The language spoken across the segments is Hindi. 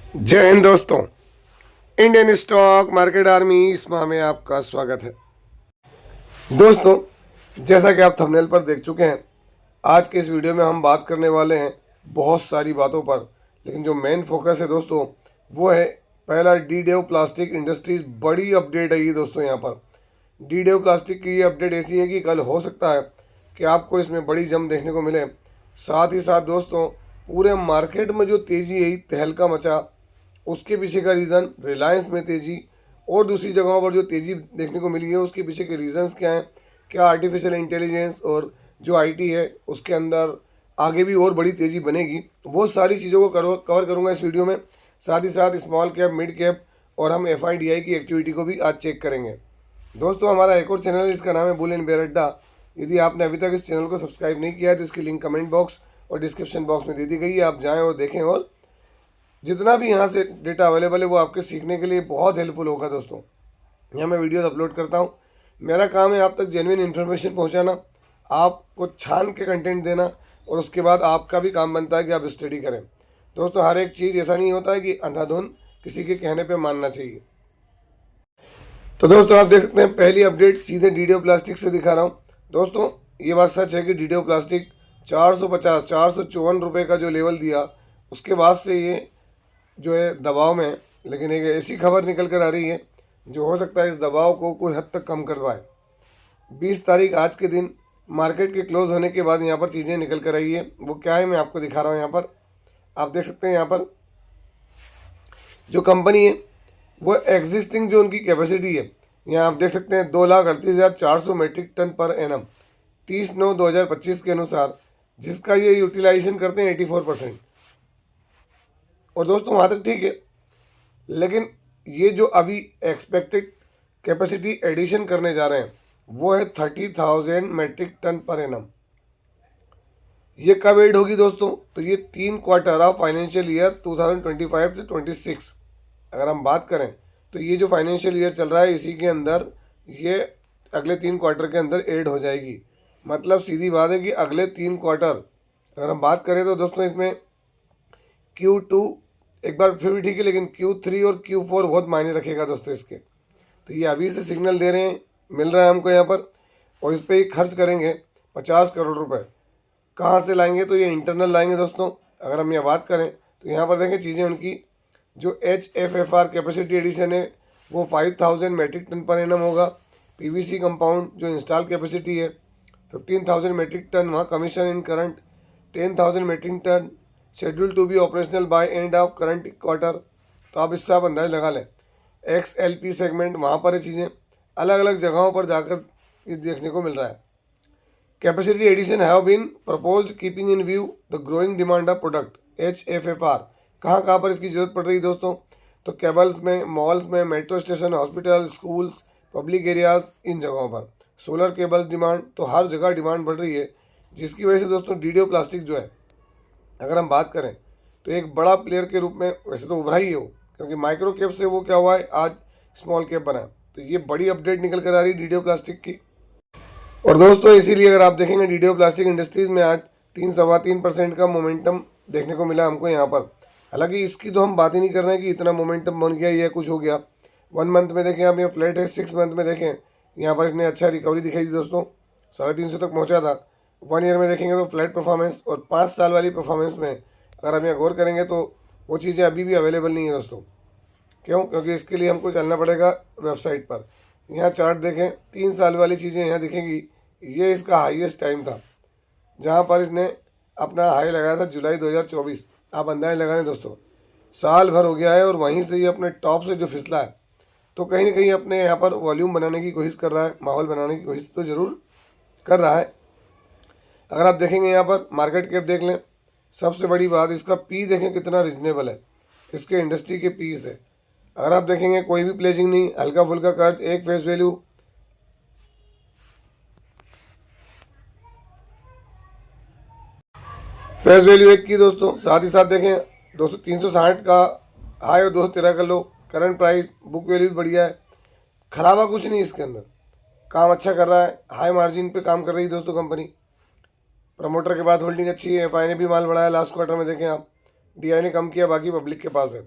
जय हिंद दोस्तों। इंडियन स्टॉक मार्केट आर्मी इसमा में आपका स्वागत है। दोस्तों, जैसा कि आप थंबनेल पर देख चुके हैं, आज के इस वीडियो में हम बात करने वाले हैं बहुत सारी बातों पर, लेकिन जो मेन फोकस है दोस्तों वो है पहला डी डेव प्लास्टिक इंडस्ट्रीज। बड़ी अपडेट है ये दोस्तों। यहाँ पर डी डेव प्लास्टिक की ये अपडेट ऐसी है कि कल हो सकता है कि आपको इसमें बड़ी जम देखने को मिले। साथ ही साथ दोस्तों, पूरे मार्केट में जो तेज़ी है, तहलका मचा, उसके पीछे का रीज़न रिलायंस में तेज़ी और दूसरी जगहों पर जो तेज़ी देखने को मिली है उसके पीछे के रीजंस क्या हैं, क्या आर्टिफिशियल इंटेलिजेंस और जो आईटी है उसके अंदर आगे भी और बड़ी तेज़ी बनेगी, वो सारी चीज़ों को कवर करूँगा इस वीडियो में। साथ ही साथ स्मॉल कैप, मिड कैप और हम एफआईडीआई की एक्टिविटी को भी आज चेक करेंगे। दोस्तों, हमारा एक और चैनल है, इसका नाम है बुल एंड बेयर अड्डा। यदि आपने अभी तक इस चैनल को सब्सक्राइब नहीं किया है तो इसकी लिंक कमेंट बॉक्स और डिस्क्रिप्शन बॉक्स में दे दी गई है, आप जाएँ और देखें। और जितना भी यहाँ से डेटा अवेलेबल है वो आपके सीखने के लिए बहुत हेल्पफुल होगा दोस्तों। यहाँ मैं वीडियोस अपलोड करता हूँ, मेरा काम है आप तक जेन्युइन इन्फॉर्मेशन पहुँचाना, आपको छान के कंटेंट देना, और उसके बाद आपका भी काम बनता है कि आप स्टडी करें। दोस्तों, हर एक चीज़ ऐसा नहीं होता है कि अंधाधुन किसी के कहने पे मानना चाहिए। तो दोस्तों, आप देख सकते हैं पहली अपडेट सीधे डीडीओ प्लास्टिक से दिखा रहा हूँ। दोस्तों, ये बात सच है कि डीडीओ प्लास्टिक 450-454 रुपये का जो लेवल दिया उसके बाद से ये जो है दबाव में है। लेकिन एक ऐसी खबर निकल कर आ रही है जो हो सकता है इस दबाव को कोई हद तक कम कर पाए। 20 तारीख आज के दिन मार्केट के क्लोज होने के बाद यहाँ पर चीज़ें निकल कर आई है। वो क्या है मैं आपको दिखा रहा हूँ। यहाँ पर आप देख सकते हैं, यहाँ पर जो कंपनी है वो एग्जिस्टिंग जो उनकी कैपेसिटी है, यहाँ आप देख सकते हैं 2,38,400 मेट्रिक टन पर एनम 30/9/2025 के अनुसार, जिसका ये यूटिलाइजेशन करते हैं 84%। और दोस्तों, वहाँ तक ठीक है, लेकिन ये जो अभी एक्सपेक्टेड कैपेसिटी एडिशन करने जा रहे हैं वो है 30,000 मेट्रिक टन पर एनम। ये कब एड होगी दोस्तों? तो ये 3 क्वार्टर ऑफ फाइनेंशियल ईयर 2025 से 26 अगर हम बात करें तो ये जो फाइनेंशियल ईयर चल रहा है इसी के अंदर ये अगले 3 क्वार्टर के अंदर ऐड हो जाएगी। मतलब सीधी बात है कि अगले 3 क्वार्टर अगर हम बात करें तो दोस्तों इसमें Q2 एक बार फिर भी ठीक है, लेकिन Q3 और Q4 बहुत मायने रखेगा दोस्तों इसके। तो ये अभी से सिग्नल दे रहे हैं, मिल रहा है हमको यहाँ पर, और इस पर ही खर्च करेंगे 50 करोड़ रुपए। कहाँ से लाएंगे? तो ये इंटरनल लाएंगे दोस्तों। अगर हम यहाँ बात करें तो यहाँ पर देखें चीज़ें उनकी जो HFFR कैपेसिटी एडिशन है वो 5,000 मेट्रिक टन पर एनम होगा। PVC कंपाउंड जो इंस्टॉल कैपेसिटी है 15,000 मेट्रिक टन, वहाँ commission in current 10,000 metric ton, schedule to be operational by end of current quarter. तो आप इससे आप अंदाज लगा लें। XLP सेगमेंट वहाँ पर ये चीज़ें अलग अलग जगहों पर जाकर ये देखने को मिल रहा है। Capacity addition have been proposed keeping in view the growing demand of product HFFR। कहाँ कहाँ पर इसकी ज़रूरत पड़ रही है दोस्तों? तो केबल्स में, मॉल्स में, metro station, hospital, schools, public areas, इन जगहों पर सोलर केबल्स डिमांड, तो हर जगह डिमांड बढ़ रही है, जिसकी वजह से दोस्तों डीडीओ प्लास्टिक जो है अगर हम बात करें तो एक बड़ा प्लेयर के रूप में वैसे तो उभरा ही है वो, क्योंकि माइक्रो कैप से वो क्या हुआ है आज स्मॉल कैप बना है। तो ये बड़ी अपडेट निकल कर आ रही है डीडीओ प्लास्टिक की। और दोस्तों, इसीलिए अगर आप देखेंगे डीडीओ प्लास्टिक इंडस्ट्रीज़ में आज 3-3.25% का मोमेंटम देखने को मिला हमको यहाँ पर। हालांकि इसकी तो हम बात ही नहीं कर रहे हैं कि इतना मोमेंटम बन गया या कुछ हो गया। 1 मंथ में देखें आप, यहाँ फ्लैट है। 6 मंथ में देखें यहाँ पर इसने अच्छा रिकवरी दिखाई दी दोस्तों, 350 तक पहुँचा था। 1 ईयर में देखेंगे तो फ्लैट परफॉर्मेंस, और 5 साल वाली परफॉर्मेंस में अगर हम यहाँ गौर करेंगे तो वो चीज़ें अभी भी अवेलेबल नहीं है दोस्तों। क्यों? क्योंकि इसके लिए हमको चलना पड़ेगा वेबसाइट पर। यहाँ चार्ट देखें, 3 साल वाली चीज़ें यहाँ दिखेंगी। ये इसका हाईएस्ट टाइम था जहाँ पर इसने अपना हाई लगाया था जुलाई 2024। आप अंदाज़ लगाएं दोस्तों, साल भर हो गया है और वहीं से ये अपने टॉप से जो फिसला है, तो कहीं ना कहीं अपने यहाँ पर वॉल्यूम बनाने की कोशिश कर रहा है, माहौल बनाने की कोशिश तो ज़रूर कर रहा है। अगर आप देखेंगे यहाँ पर मार्केट कैप देख लें, सबसे बड़ी बात इसका पी देखें कितना रिजनेबल है इसके इंडस्ट्री के पी से। अगर आप देखेंगे कोई भी प्लेजिंग नहीं, हल्का फुल्का कर्ज, एक फेस वैल्यू, फेस वैल्यू 1 की दोस्तों। साथ ही साथ देखें 360 का हाई और 213 का लो। करंट प्राइस, बुक वैल्यू भी बढ़िया है, खराबा कुछ नहीं इसके अंदर, काम अच्छा कर रहा है, हाई मार्जिन पे काम कर रही है दोस्तों कंपनी। प्रमोटर के बाद होल्डिंग अच्छी है। एफआई ने भी माल बढ़ाया लास्ट क्वार्टर में, देखें आप। डीआई ने कम किया, बाकी पब्लिक के पास है।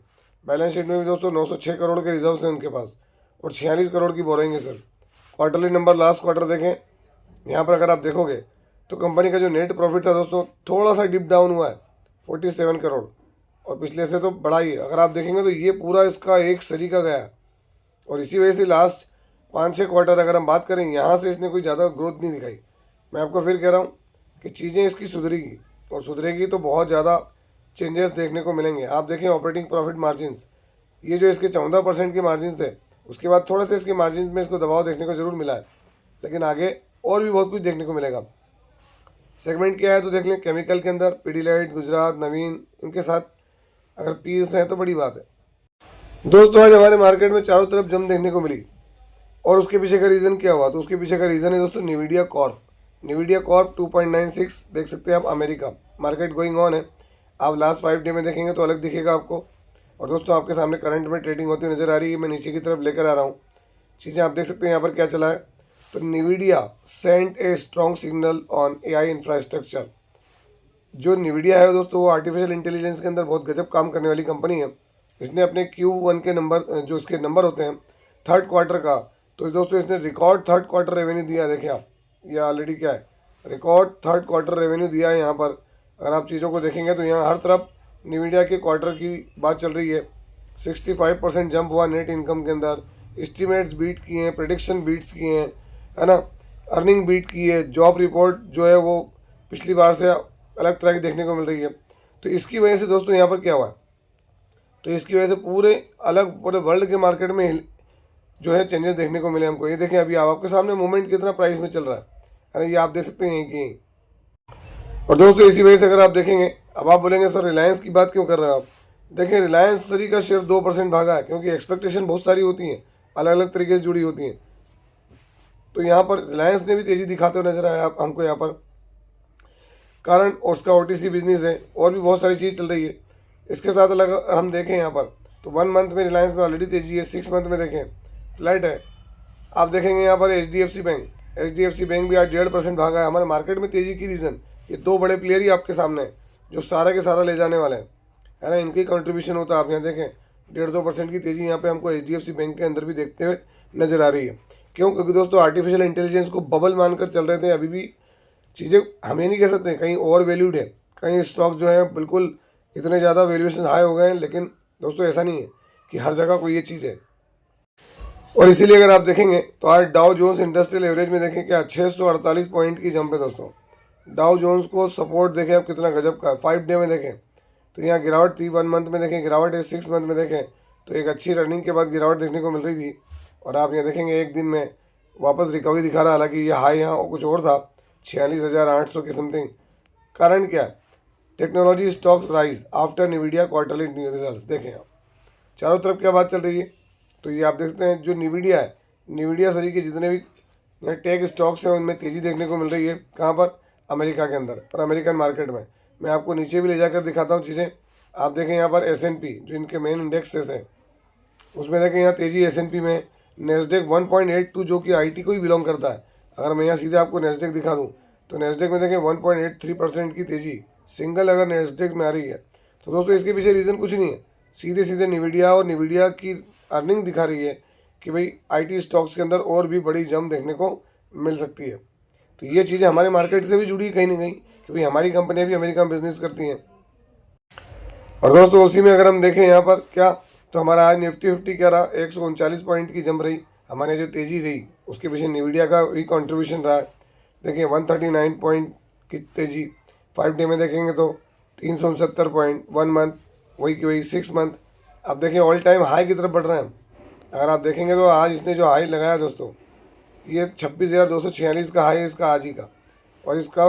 बैलेंस शीट में भी दोस्तों 906 करोड़ के रिजर्व हैं उनके पास और 46 करोड़ की बोरिंग है sir. Quarterly number last quarter देखें, यहाँ पर अगर आप देखोगे तो कंपनी का जो नेट प्रॉफिट था दोस्तों थोड़ा सा डिप डाउन हुआ है 47 करोड़, और पिछले से तो बड़ा ही है। अगर आप देखेंगे तो ये पूरा इसका एक सरी का गया, और इसी वजह से लास्ट 5-6 क्वार्टर अगर हम बात करें यहाँ से इसने कोई ज़्यादा ग्रोथ नहीं दिखाई। मैं आपको फिर कह रहा हूँ कि चीज़ें इसकी सुधरेगी, और सुधरेगी तो बहुत ज़्यादा चेंजेस देखने को मिलेंगे। आप देखें ऑपरेटिंग प्रॉफिट मार्जिन्स, ये जो इसके 14% के मार्जिन थे, उसके बाद थोड़ा सा इसके मार्जिन में इसको दबाव देखने को जरूर मिला है, लेकिन आगे और भी बहुत कुछ देखने को मिलेगा। सेगमेंट क्या है तो देख लें, केमिकल के अंदर पीडीलाइट, गुजरात, नवीन, इनके साथ अगर पीस हैं तो बड़ी बात है। दोस्तों आज हमारे मार्केट में चारों तरफ जम देखने को मिली, और उसके पीछे का रीज़न क्या हुआ, तो उसके पीछे का रीज़न है दोस्तों NVIDIA कॉर्प। NVIDIA कॉर्प 2.96 देख सकते हैं आप, अमेरिका मार्केट गोइंग ऑन है। आप लास्ट 5 डे में देखेंगे तो अलग दिखेगा आपको। और दोस्तों आपके सामने करंट में ट्रेडिंग होती नज़र आ रही है, मैं नीचे की तरफ लेकर आ रहा हूँ चीज़ें। आप देख सकते हैं यहाँ पर क्या चला है, तो NVIDIA sent a strong signal on AI infrastructure. जो NVIDIA है दोस्तों वो आर्टिफिशियल इंटेलिजेंस के अंदर बहुत गजब काम करने वाली कंपनी है। इसने अपने Q1 के नंबर, जो इसके नंबर होते हैं थर्ड क्वार्टर का, तो दोस्तों इसने रिकॉर्ड थर्ड क्वार्टर रेवेन्यू दिया है। देखिए आप, ये ऑलरेडी क्या है, रिकॉर्ड थर्ड क्वार्टर रेवेन्यू दिया है यहाँ पर। अगर आप चीज़ों को देखेंगे तो यहाँ हर तरफ NVIDIA के क्वार्टर की बात चल रही है। 65% जंप हुआ नेट इनकम के अंदर, एस्टिमेट्स बीट किए हैं, प्रेडिक्शन बीट्स किए हैं, है ना, अर्निंग बीट की है, जॉब रिपोर्ट जो है वो पिछली बार से अलग तरह की देखने को मिल रही है। तो इसकी वजह से दोस्तों यहाँ पर क्या हुआ है, तो इसकी वजह से पूरे वर्ल्ड के मार्केट में जो है चेंजेस देखने को मिले हमको। ये देखें अभी आपके सामने मूवमेंट कितना प्राइस में चल रहा है ना, ये आप देख सकते हैं यहीं की। और दोस्तों इसी वजह से अगर आप देखेंगे, अब आप बोलेंगे सर रिलायंस की बात क्यों कर रहे हो आप, देखें रिलायंस सरी का शेयर 2% भागा है, क्योंकि एक्सपेक्टेशन बहुत सारी होती हैं, अलग अलग तरीके से जुड़ी होती हैं। तो यहाँ पर रिलायंस ने भी तेज़ी दिखाते हुए नजर आया हमको यहाँ पर, कारण उसका OTC बिजनेस है और भी बहुत सारी चीज़ चल रही है। इसके साथ अलग हम देखें यहाँ पर तो 1 मंथ में रिलायंस में ऑलरेडी तेज़ी है, 6 मंथ में देखें फ्लैट है। आप देखेंगे यहाँ पर HDFC बैंक भी आज 1.5% भागा है। हमारे मार्केट में तेज़ी की रीज़न ये 2 बड़े प्लेयर ही आपके सामने हैं जो सारा के सारा ले जाने वाले हैं, है ना, इनकी कंट्रीब्यूशन होता है। आप यहाँ देखें 1.5-2% की तेज़ी यहाँ पे हमको HDFC बैंक के अंदर भी देखते हुए नज़र आ रही है। क्यों, क्योंकि दोस्तों आर्टिफिशियल इंटेलिजेंस को बबल मानकर चल रहे थे, अभी भी चीज़ें हम ये नहीं कह सकते कहीं ओवर वैल्यूड है, कहीं स्टॉक जो है बिल्कुल इतने ज़्यादा वैल्यूएशन हाई हो गए हैं, लेकिन दोस्तों ऐसा नहीं है कि हर जगह कोई ये चीज़ है। और इसीलिए अगर आप देखेंगे तो आज डाउ जोन्स इंडस्ट्रियल एवरेज में देखें क्या 648 पॉइंट की जंप है दोस्तों। डाउ जोन्स को सपोर्ट देखें आप कितना गजब का है। 5 डे में देखें तो यहाँ गिरावट थी, 1 मंथ में देखें गिरावट है, 6 मंथ में देखें तो एक अच्छी रनिंग के बाद गिरावट देखने को मिल रही थी। और आप यहाँ देखेंगे एक दिन में वापस रिकवरी दिखा रहा है, हालांकि ये हाई यहाँ कुछ और था 46,800 के समथिंग। कारण क्या है, technology stocks rise after NVIDIA quarterly results. देखें आप चारों तरफ क्या बात चल रही है, तो ये आप देख सकते हैं जो NVIDIA है, NVIDIA सरी के जितने भी टेक स्टॉक्स हैं उनमें तेज़ी देखने को मिल रही है। कहाँ पर, अमेरिका के अंदर और अमेरिकन मार्केट में। मैं आपको नीचे भी ले जाकर दिखाता हूँ चीज़ें। आप देखें यहाँ पर S&P जो इनके मेन इंडेक्सेस हैं उसमें देखें यहाँ तेज़ी S&P में। नेस्डेक 1.82 जो कि IT को ही बिलोंग करता है, अगर मैं यहाँ सीधे आपको नेस्डेक दिखा दूँ तो नेस्डेक में देखें 1.83% की तेज़ी सिंगल अगर नेस्डेक में आ रही है। तो दोस्तों इसके पीछे रीज़न कुछ नहीं है, सीधे सीधे NVIDIA और NVIDIA की अर्निंग दिखा रही है कि भाई IT स्टॉक्स के अंदर और भी बड़ी जंप देखने को मिल सकती है। तो ये चीज़ें हमारे मार्केट से भी जुड़ी कहीं ना कहीं, कि भाई हमारी कंपनियाँ भी अमेरिका में बिजनेस करती हैं। और दोस्तों उसी में अगर हम देखें यहाँ पर क्या, तो हमारा आज निफ्टी 50 क्या रहा, 139 पॉइंट की जंप रही। हमारे जो तेज़ी रही उसके पीछे NVIDIA का भी कॉन्ट्रीब्यूशन रहा है। देखिए 139 पॉइंट की तेज़ी 5 डे में देखेंगे तो 369 पॉइंट, 1 मंथ वही की वही, 6 मंथ। अब देखिए ऑल टाइम हाई की तरफ बढ़ रहे हैं। अगर आप देखेंगे तो आज इसने जो हाई लगाया दोस्तों, ये 26,246 का हाई है इसका आज ही का, और इसका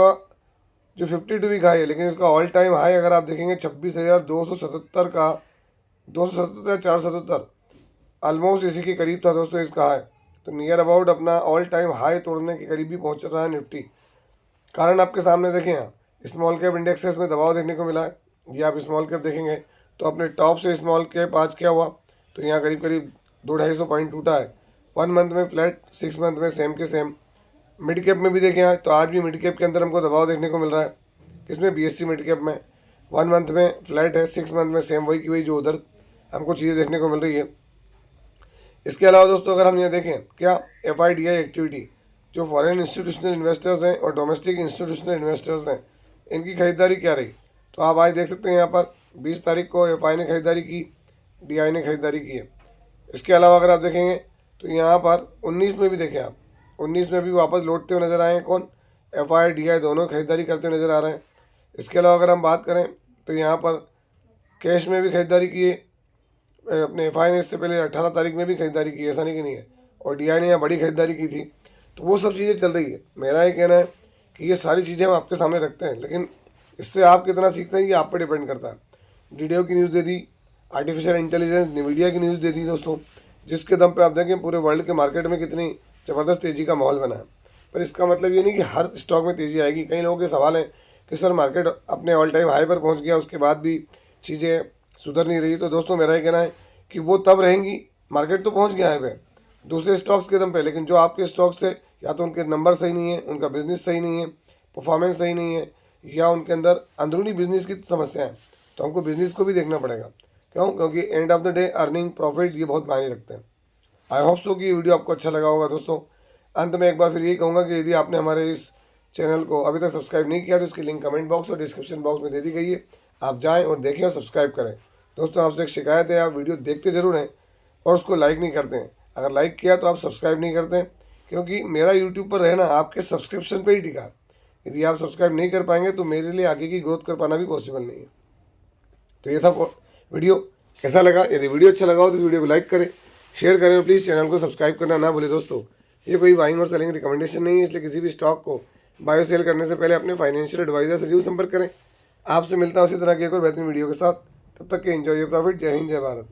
जो 52 वीक हाई है, लेकिन इसका ऑल टाइम हाई अगर आप देखेंगे 26,277 का, 277 या 477 ऑलमोस्ट इसी के करीब था दोस्तों इसका हाई। तो नियर अबाउट अपना ऑल टाइम हाई तोड़ने के करीब भी पहुंच रहा है निफ्टी। कारण आपके सामने देखें, यहाँ स्मॉल कैप इंडेक्सेस में दबाव देखने को मिला है। ये आप स्मॉल कैप देखेंगे तो अपने टॉप से स्मॉल कैप आज क्या हुआ, तो यहाँ करीब करीब 200-250 पॉइंट टूटा है। 1 मंथ में फ्लैट, 6 मंथ में सेम के सेम। मिड कैप में भी देखें आज, तो आज भी मिड कैप के अंदर हमको दबाव देखने को मिल रहा है। इसमें BSE मिड कैप में 1 मंथ में फ्लैट है, 6 मंथ में सेम वही की वही जो उधर हमको चीज़ें देखने को मिल रही है। इसके अलावा दोस्तों अगर हम ये देखें क्या FIDI एक्टिविटी, जो फॉरेन इंस्टीट्यूशनल इन्वेस्टर्स हैं और डोमेस्टिक इंस्टीट्यूशनल इन्वेस्टर्स हैं, इनकी खरीदारी क्या रही, तो आप आज देख सकते हैं यहाँ पर 20 तारीख को FI ने खरीदारी की, DI ने खरीदारी की है। इसके अलावा अगर आप देखेंगे तो यहाँ पर 19 में भी देखें आप, 19 में भी वापस लौटते हुए नज़र आए हैं कौन, FI DI दोनों खरीदारी करते हुए नज़र आ रहे हैं। इसके अलावा अगर हम बात करें तो यहाँ पर कैश में भी खरीदारी की है, अपने FI ने इससे पहले 18 तारीख में भी खरीदारी की है, ऐसा नहीं कि नहीं है, और DI ने यहाँ बड़ी खरीदारी की थी। तो वो सब चीज़ें चल रही है। मेरा ये कहना है कि ये सारी चीज़ें हम आपके सामने रखते हैं, लेकिन इससे आप कितना सीखते हैं ये आप पर डिपेंड करता है। DDO की न्यूज़ दे दी, आर्टिफिशियल इंटेलिजेंस NVIDIA की न्यूज़ दे दी दोस्तों, जिसके दम पे आप देखें पूरे वर्ल्ड के मार्केट में कितनी ज़बरदस्त तेज़ी का माहौल बना है। पर इसका मतलब ये नहीं कि हर स्टॉक में तेज़ी आएगी। कई लोगों के सवाल हैं कि सर मार्केट अपने ऑल टाइम हाई पर पहुंच गया, उसके बाद भी चीज़ें सुधर नहीं रही। तो दोस्तों मेरा ये कहना है कि वो तब रहेंगी, मार्केट तो पहुँच गया है पे दूसरे स्टॉक्स के दम पे, लेकिन जो आपके स्टॉक्स थे या तो उनके नंबर सही नहीं है, उनका बिजनेस सही नहीं है, परफॉर्मेंस सही नहीं है, या उनके अंदर अंदरूनी बिजनेस की समस्या है, तो हमको बिजनेस को भी देखना पड़ेगा। क्यों? क्योंकि end of the day earning profit ये बहुत मायने रखते हैं। आई होप सो कि ये वीडियो आपको अच्छा लगा होगा दोस्तों। अंत में एक बार फिर यही कहूँगा कि यदि आपने हमारे इस चैनल को अभी तक सब्सक्राइब नहीं किया तो इसकी लिंक कमेंट बॉक्स और डिस्क्रिप्शन बॉक्स में दे दी गई है, आप जाएँ और देखें और सब्सक्राइब करें। दोस्तों आपसे एक शिकायत है, आप वीडियो देखते ज़रूर हैं और उसको लाइक नहीं करते हैं। अगर लाइक किया तो आप सब्सक्राइब नहीं करते हैं, क्योंकि मेरा यूट्यूब पर रहना आपके सब्सक्रिप्शन पर ही टिका। यदि आप सब्सक्राइब नहीं कर पाएंगे तो मेरे लिए आगे की ग्रोथ कर पाना भी पॉसिबल नहीं है। तो ये था वीडियो, कैसा लगा? यदि वीडियो अच्छा लगा हो तो इस वीडियो को लाइक करें, शेयर करें और प्लीज़ चैनल को सब्सक्राइब करना ना भूलें। दोस्तों ये कोई बाइंग और सेलिंग रिकमेंडेशन नहीं है, इसलिए किसी भी स्टॉक को बाय और सेल करने से पहले अपने फाइनेंशियल एडवाइजर से जरूर संपर्क करें। आपसे मिलता हूं उसी तरह की एक और बेहतरीन वीडियो के साथ, तब तक के एंजॉय योर प्रॉफिट। जय हिंद, जय भारत।